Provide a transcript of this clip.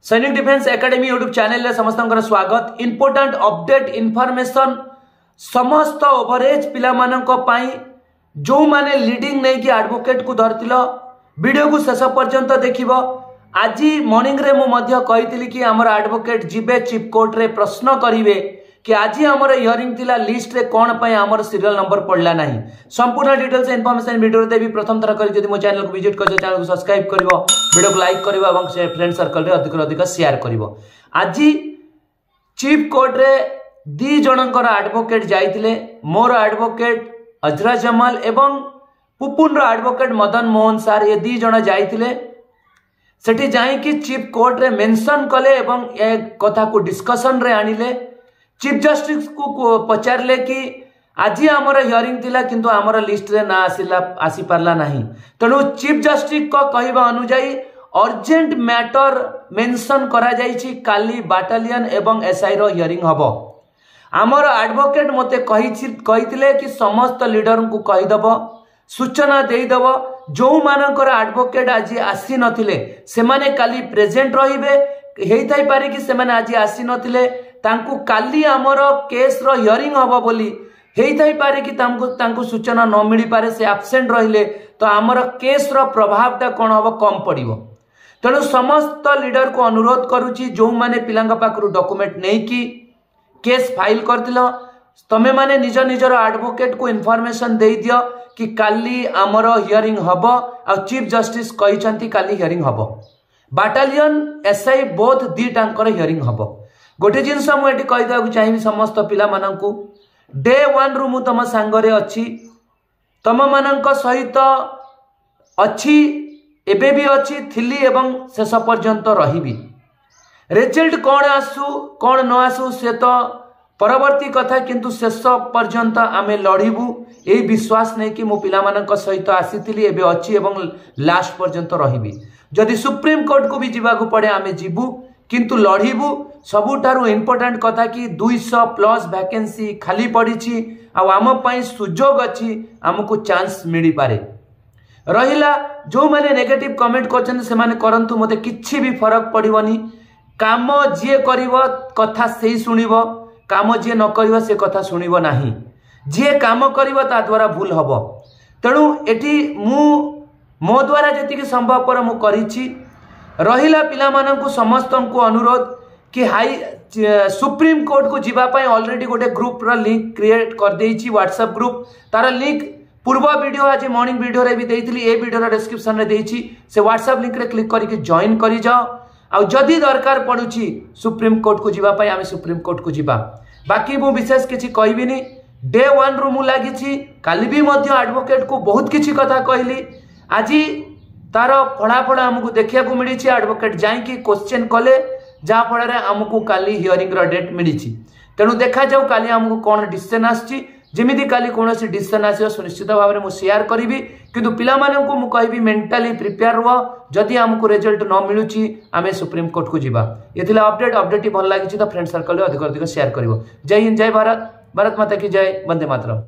सैनिक defence academy YouTube channel समस्त स्वागत। इंपोर्टेंट अपडेट इनफॉरमेशन समस्त ओवरेज पिला जो माने लीडिंग नहीं कि एडवोकेट को धरतिल वीडियो को शेष पर्यंत देखिब। आज मॉर्निंग रे मु कही कि आमर एडवोकेट जीवे चीफ कोर्ट रे प्रश्न करिवे कि आज आमर हियरिंग थिला लिस्ट रे कोन पय आमर सीरियल नंबर पड़ला नहीं। संपूर्ण डिटेल्स इनफॉरमेशन वीडियो रे देबी। प्रथम थर करी जदि मो चैनल को विजिट कर चैनल को सब्सक्राइब करिवो, वीडियो को लाइक करिवो एवं फ्रेंड सर्कल रे अधिक अधिक शेयर करिवो। आज चीफ कोर्ट रे दी जनकर एडवोकेट जाइतिले। मोर एडवोकेट अजरा जमाल एवं पुपुन रो एडवोकेट मदन मोहन सार ये दी जण जाइतिले। सेठी जाई कि चीफ कोर्ट रे मेंशन कले एवं ए कथा को डिस्कशन रे आनिले। चीफ जस्टिस को पचारले कि आज आमर हियरिंग थिला किंतु आमर लिस्ट रे ना आसी पारला नहीं। तेणु चीफ जस्टिस को कहवा अनुसार अर्जेंट मैटर मेंशन करा जाइछि। काली बाटालियन एवं एसआई रो हियरिंग हबो। आमर एडवोकेट मते कहिथिले कि समस्त लीडर को कहिदबो, सूचना देइदबो। जो मानकर एडवोकेट आज आसी नथिले से माने काली प्रेजेंट रहिबे। हेइ थाई पारे कि से माने आज आसी नथिले तांकु काली आमर केस रो हियरिंग हबो बोली हेइ थाई पारे कि तांकु सूचना न मिली पारे, से एब्सेंट रहिले तो आमर केस रो प्रभावटा कोन हबो कम पड़िबो। तेणु समस्त लीडर को अनुरोध करूची जो माने पिलांग पाखरु डॉक्यूमेंट नै कि केस फाइल करथिलो तमे माने निज निजर एडवोकेट को इन्फॉर्मेशन दे दियो कि काली आमर हियरिंग हबो आ चीफ जस्टिस कहिसंती काली हियरिंग हबो। बाटालियन एसआई बोथ दी टांकर हियरिंग हबो। गोटे जिनस मुझे कहीदा चाहिए समस्त पिला माननकु डे 1 रु मु तम सांगरे अच्छी, तम माननक सहित अच्छी, एबे भी अच्छी थिली एवं शेष पर्यंत रहिबी। रिजल्ट कौन आसु कौन न आसु से तो परवर्ती कथा, किंतु शेष पर्यंत आमे लड़िबू यही विश्वास नहीं कि मु पिला माननक सहित आसीथिली, एबे अच्छी एवं लास्ट पर्यंत रहिबी। जदि सुप्रीम कोर्ट को भी जीवाकू पड़े आमे जीवू किंतु लड़िबू। सबुठारु इंपोर्टेंट कथा कि 200+ वैकेंसी खाली पड़ी आम सुजोग अच्छी, आमको चांस मिल पारे। रहिला जो माने नेगेटिव कमेंट करछन से माने करंतु, मते किछि भी फरक पड़िबनी। काम जे करिवो कथा सेही सुनिबो, काम जे न करिवो से कथा सुनिबो नाही। जे काम करिवो ता द्वारा भूल हबो। तेणु एठी मो द्वारा जतिक संभव पर मु करिछि। रहिला पिला माननकु समस्तंकु अनुरोध कि हाई सुप्रीम कोर्ट को जीवा पाई ऑलरेडी गोटे ग्रुप रा लिंक क्रिएट कर देइछि, व्हाट्सएप ग्रुप। तार लिंक पूर्व वीडियो आज मॉर्निंग वीडियो रे भी देइथिली, ए वीडियो रा डिस्क्रिप्शन रे देइछि। से व्हाट्सएप लिंक रे क्लिक करके जॉइन करि जाओ। आ जदी दरकार पडुछि सुप्रीम कोर्ट को जीवा पाई आमे सुप्रीम कोर्ट को जीवा। बाकी मु विशेष किछि कहबिनी। डे 1 रु मु लागिछि। काली भी मध्य एडवोकेट को बहुत किछि कथा कहली। आज तार फलाफल आमको देखा मिली। एडवोकेट जाइए क्वेश्चन कले जहाँ फल आमको काली हियरिंग डेट मिली। तेणु देखा जाऊ काली आमको कौन डिसीजन आसमी। काली कौन डिसीजन आस सुनिश्चित भाव में मुझे शेयर करी। किंतु पिला माननकु मु कहबी मेंटली प्रिपेयर रुह। जदि आमको रिजल्ट न मिलूची आमे सुप्रीम कोर्ट को जीवा। ये अपडेट भल लगी तो फ्रेंड सर्कल अधिक अधिक शेयर कर। जय हिंद, जय भारत, भारत माता की जय, वंदे मातरम।